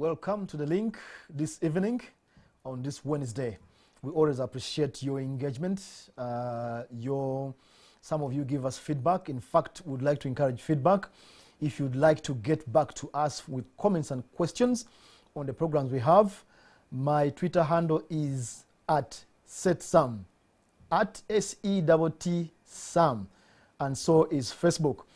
Welcome to the link this evening on this Wednesday. We always appreciate your engagement. Some of you give us feedback. In fact, we'd like to encourage feedback. If you'd like to get back to us with comments and questions on the programs we have, my Twitter handle is @Setsum, @SETT Sam, and so is Facebook.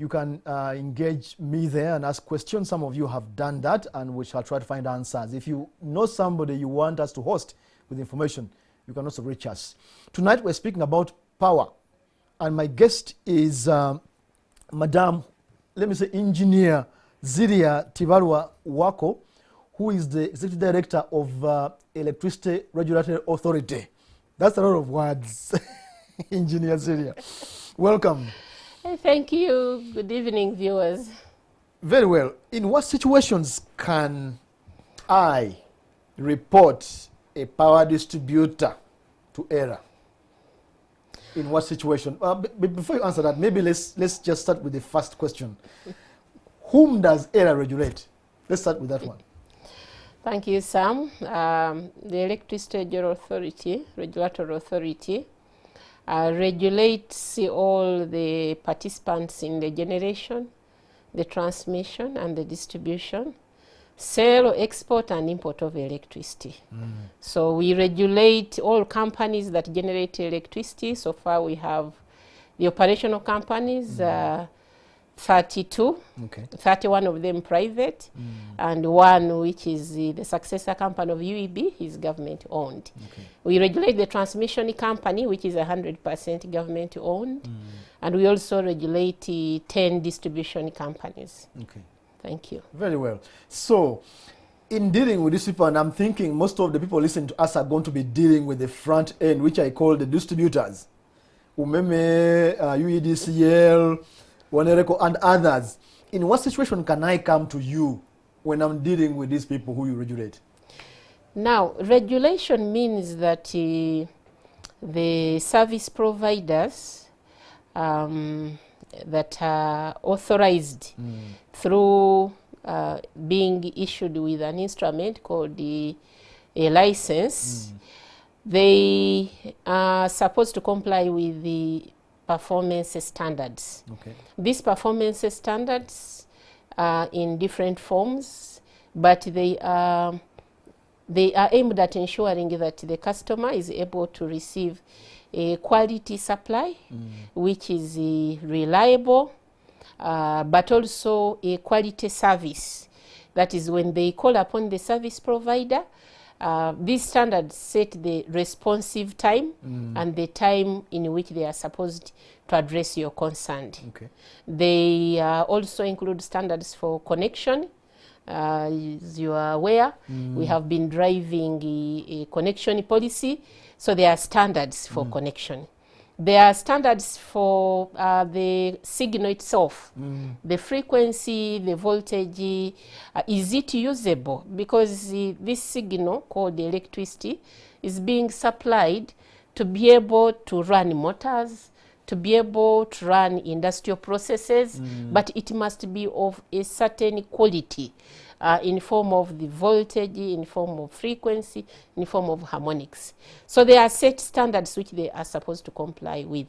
You can engage me there and ask questions. Some of you have done that, and we shall try to find answers. If you know somebody you want us to host with information, you can also reach us. Tonight we're speaking about power, and my guest is Madam, let me say, Engineer Ziria Tibarwa Wako, who is the Executive Director of Electricity Regulatory Authority. That's a lot of words. Engineer Ziria, welcome. Thank you. Good evening, viewers. Very well. In what situations can I report a power distributor to error? In what situation? Before you answer that, maybe let's just start with the first question. Whom does error regulate? Let's start with that one. Thank you, Sam. The Electricity Regulatory Authority regulates all the participants in the generation, the transmission, and the distribution, sale, export, and import of electricity. So we regulate all companies that generate electricity. So far we have the operational companies, 32, 31 of them private, and one which is the successor company of UEB is government owned. We regulate the transmission company, which is 100% government owned, and we also regulate 10 distribution companies. Thank you. Very well. So in dealing with these people, and I'm thinking most of the people listening to us are going to be dealing with the front end, which I call the distributors, Umeme, UEDCL, and others. In what situation can I come to you when I'm dealing with these people who you regulate? Now, regulation means that the service providers that are authorized through being issued with an instrument called a license, they are supposed to comply with the performance standards. These performance standards are in different forms, but they are aimed at ensuring that the customer is able to receive a quality supply, which is reliable, but also a quality service. That is, when they call upon the service provider, these standards set the responsive time and the time in which they are supposed to address your concern. They also include standards for connection. As you are aware, we have been driving a connection policy, so there are standards for connection. There are standards for the signal itself, the frequency, the voltage, is it usable? Because this signal called electricity is being supplied to be able to run motors, to be able to run industrial processes, but it must be of a certain quality in form of the voltage, in form of frequency, in form of harmonics. So there are set standards which they are supposed to comply with.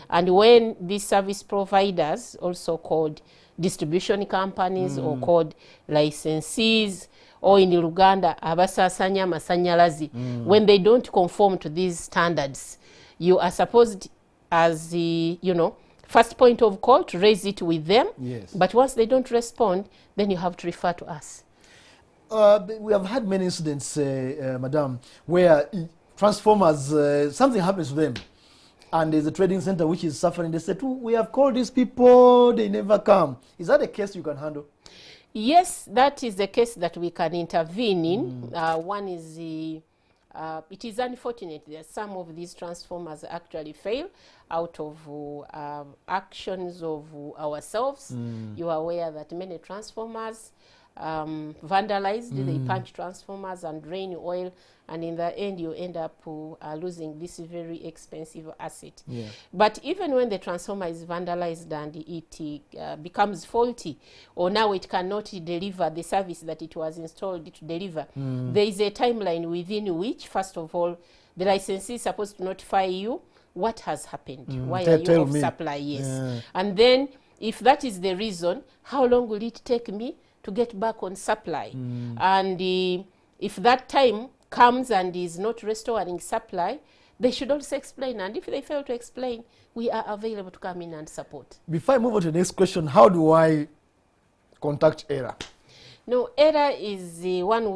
And when these service providers, also called distribution companies or called licensees, or in Uganda, abasasanya masanyalazi, when they don't conform to these standards, you are supposed, as the, first point of call, to raise it with them. But once they don't respond, then you have to refer to us. We have had many incidents, Madam, where transformers, something happens to them, and there's a trading center which is suffering. They said, we have called these people, they never come. Is that a case you can handle? Yes, that is the case that we can intervene in. One is it is unfortunate that some of these transformers actually fail out of actions of ourselves. You are aware that many transformers vandalized. They punch transformers and drain oil, and in the end you end up losing this very expensive asset. Yeah. But even when the transformer is vandalized and it becomes faulty, or now it cannot deliver the service that it was installed to deliver, there is a timeline within which, first of all, the licensee is supposed to notify you what has happened. Why are you off supply? Yes. Yeah. And then, if that is the reason, how long will it take me to get back on supply? And if that time comes and is not restoring supply, they should also explain. And if they fail to explain, we are available to come in and support. Before I move on to the next question, how do I contact ERA? No, ERA is the one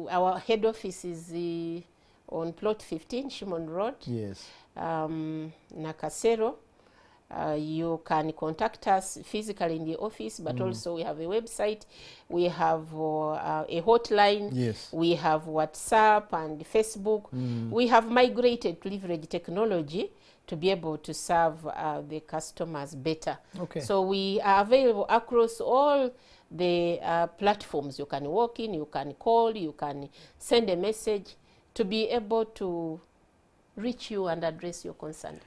our head office is on plot 15, Shimon Road. Yes. Nakasero. You can contact us physically in the office, but also we have a website, we have a hotline, yes. We have WhatsApp and Facebook. We have migrated to leverage technology to be able to serve the customers better. Okay. So we are available across all the platforms. You can walk in, you can call, you can send a message to be able to reach you and address your concern.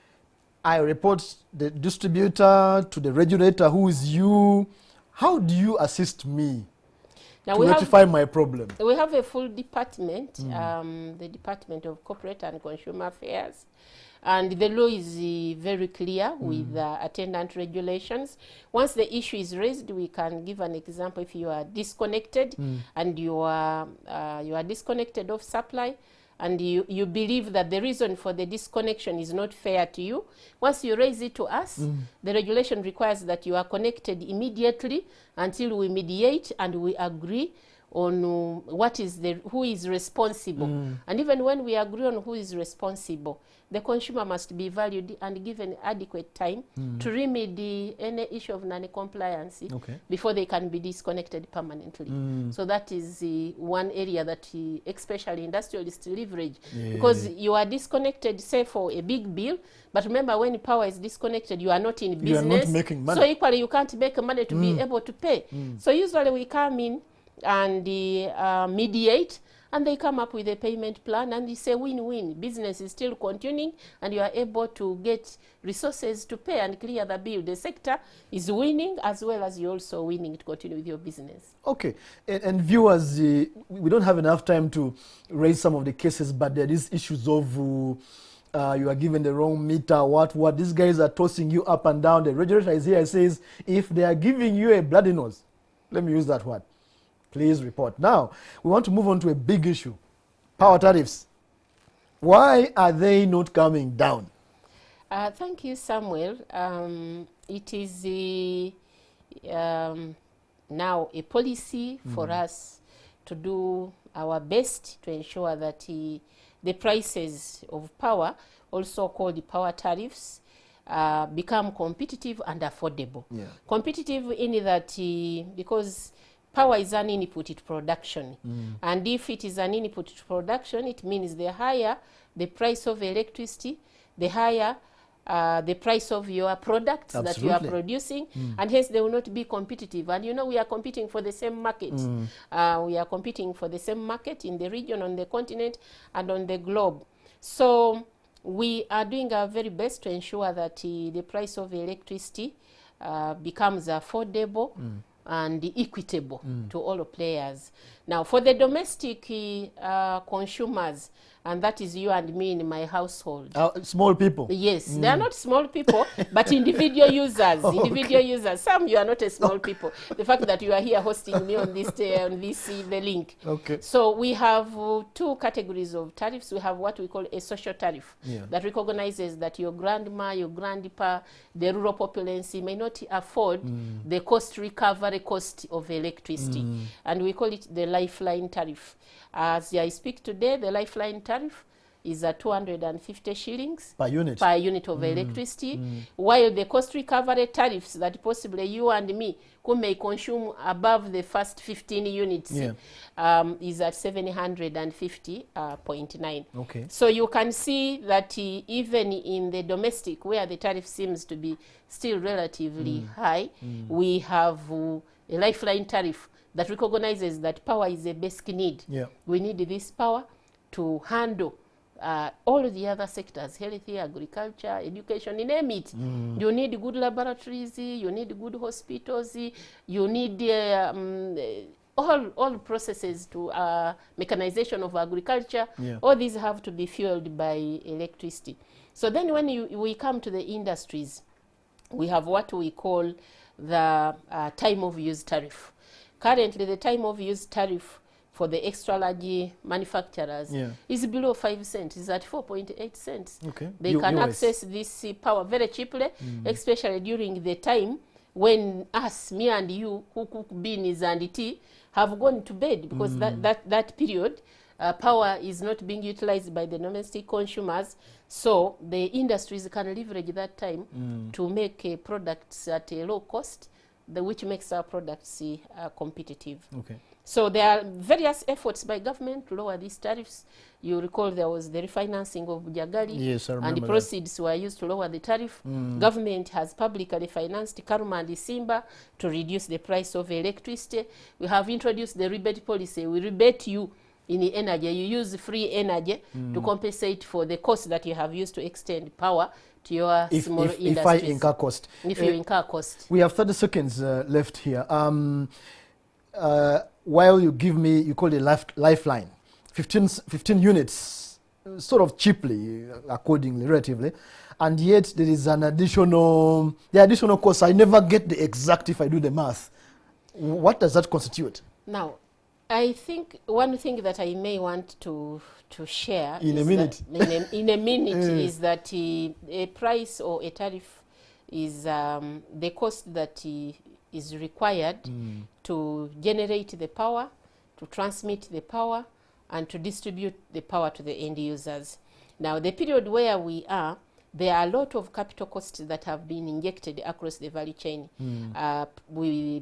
I report the distributor to the regulator, who is you. How do you assist me now to notify my problem? We have a full department, the Department of Corporate and Consumer Affairs. And the law is very clear with attendant regulations. Once the issue is raised, we can give an example. If you are disconnected and you are disconnected of supply, and you believe that the reason for the disconnection is not fair to you, once you raise it to us, the regulation requires that you are connected immediately until we mediate and we agree on who is responsible. And even when we agree on who is responsible, the consumer must be valued and given adequate time to remedy any issue of non-compliance before they can be disconnected permanently. So that is one area that especially industrialists leverage, because you are disconnected, say, for a big bill, but remember, when power is disconnected, you are not in business. You are not making money. So equally, you can't make money to be able to pay. So usually we come in and mediate, and they come up with a payment plan, and it's a win-win. Business is still continuing, and you are able to get resources to pay and clear the bill. The sector is winning, as well as you're also winning to continue with your business. Okay. And viewers, we don't have enough time to raise some of the cases, but there are these issues of you are given the wrong meter, what these guys are tossing you up and down. The regulator is here and says, if they are giving you a bloody nose, let me use that word, please report. Now, we want to move on to a big issue, power tariffs. Why are they not coming down? Thank you, Samuel. It is now a policy for us to do our best to ensure that the prices of power, also called the power tariffs, become competitive and affordable. Yeah. Competitive in that because power is an input to production. And if it is an input to production, it means the higher the price of electricity, the higher the price of your products that you are producing, and hence they will not be competitive. And you know, we are competing for the same market. We are competing for the same market in the region, on the continent, and on the globe. So we are doing our very best to ensure that the price of electricity becomes affordable and equitable to all players. Now, for the domestic consumers, and that is you and me in my household. Small people? Yes, they are not small people, but individual users. Individual users. Some, you are not a small people. The fact that you are here hosting me on this the link. Okay. So we have two categories of tariffs. We have what we call a social tariff that recognizes that your grandma, your grandpa, the rural populace may not afford the cost recovery cost of electricity. And we call it the lifeline tariff. As I speak today, the lifeline tariff is at 250 shillings per unit of electricity, while the cost recovery tariffs that possibly you and me who may consume above the first 15 units is at 750.9. Okay. So you can see that even in the domestic, where the tariff seems to be still relatively high, we have a lifeline tariff that recognizes that power is a basic need. We need this power to handle all of the other sectors, health, agriculture, education, you name it. You need good laboratories, you need good hospitals, you need all processes to mechanization of agriculture. All these have to be fueled by electricity. So then when we come to the industries, we have what we call the time of use tariff. Currently, the time of use tariff for the extra large manufacturers is below 5 cents, is at 4.8 cents. Okay. They can access this power very cheaply, especially during the time when us, me and you, who cook beans and tea, have gone to bed, because that period, power is not being utilized by the domestic consumers. So the industries can leverage that time to make products at a low cost, which makes our products competitive. Okay. So there are various efforts by government to lower these tariffs. You recall there was the refinancing of Bujagali, and the proceeds were used to lower the tariff. Government has publicly financed Karuma and Simba to reduce the price of electricity. We have introduced the rebate policy. We rebate you in the energy. You use free energy to compensate for the cost that you have used to extend power to your small industries. If I incur cost. If you incur cost. We have 30 seconds left here. While you give me, you call it lifeline, 15 units, sort of cheaply, accordingly, relatively, and yet there is an additional cost. I never get the exact if I do the math. What does that constitute? Now, I think one thing that I may want to share in a minute is that a price or a tariff is the cost that is required to generate the power, to transmit the power, and to distribute the power to the end users. Now, the period where we are, there are a lot of capital costs that have been injected across the value chain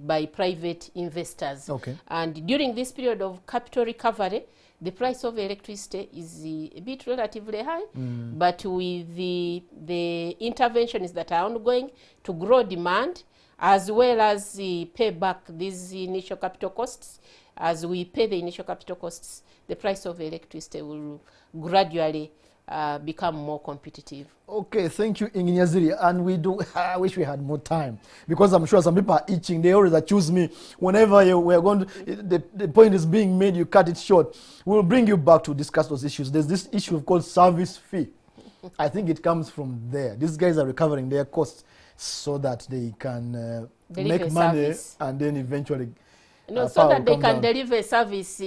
by private investors. Okay. And during this period of capital recovery, the price of electricity is a bit relatively high, but with the interventions that are ongoing to grow demand, as well as pay back these initial capital costs, as we pay the initial capital costs, the price of electricity will gradually become more competitive. Okay, thank you, Inginiaziri. And I wish we had more time, because I'm sure some people are itching. They always accuse me whenever we're going to, the point is being made, you cut it short. We'll bring you back to discuss those issues. There's this issue called service fee. I think it comes from there. These guys are recovering their costs so that they can make money service, and then eventually so that they can deliver a service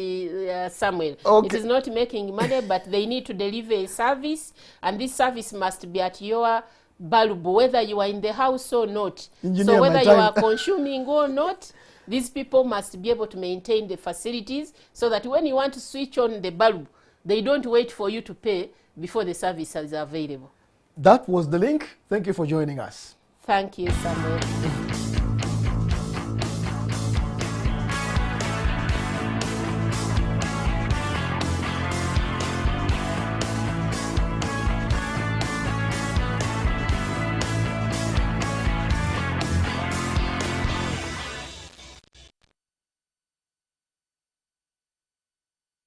somewhere. Okay. It is not making money, but they need to deliver a service, and this service must be at your bulb, whether you are in the house or not. Engineer, so whether you are consuming or not, these people must be able to maintain the facilities so that when you want to switch on the bulb, they don't wait for you to pay before the service is available. That was the link. Thank you for joining us. Thank you, Samuel.